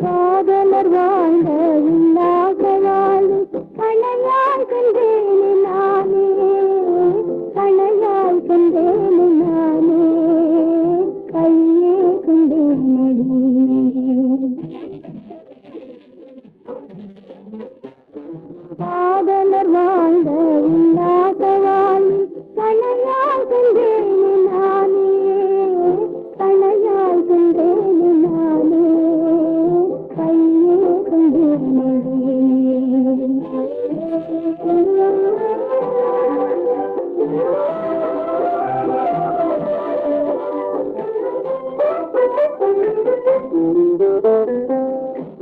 காதலர் வாழ்ந்த இல்லாத வாழ்வு கணையாய் கண்டேனே நானே, கணையாய் கண்டேனே நானே, கையே கண்டேனே. காதலர் வாழ்ந்த இல்லாத வாழ்வு கணையாய் கண்டேனே நானே, கணையாய் கண்டேனே நானே, கையே கண்டேனே.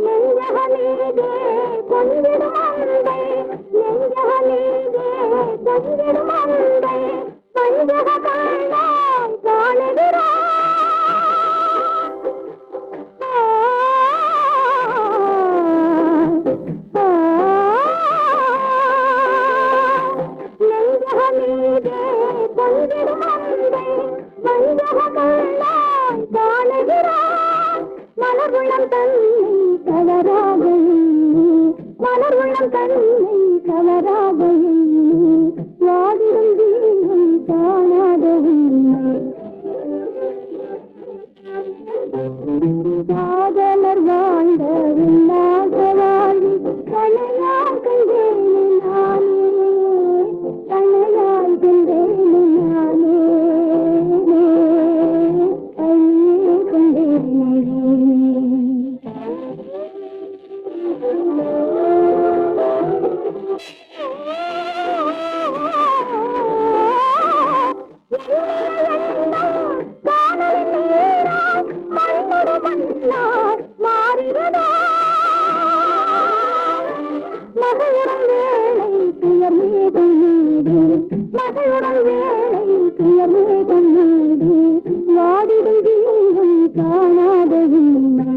நெஞ்சகமீதே கொஞ்சிடும் அன்பை, நெஞ்சகமீதே கொஞ்சிடும் அன்பை பஞ்சக கண்ணாய் காணுகிறாய். நெஞ்சகமீதே கொஞ்சிடும் அன்பை பஞ்சக கண்ணாய் காணுகிறாய். மலர் உள்ளம் தன்னை கவராக எண்ணி, மலர் உள்ளம் தன்னை கவராக எண்ணி, வாடிடும் தீனம் காணாத உண்மை. காதலர் வாழ்ந்த இல்லாத வாழ்வு கணையாய் கண்டேனே நானே, கணையாய் கண்டேனே நானே, கையே கண்டேனே. மாறிவதா மகளுடன் வேலை துயர் மேகம் நீடு, மகளுடன் வேலை துயர் மேகம் நீடு, வாடிடும் தீங்கும் காணாத உண்மை.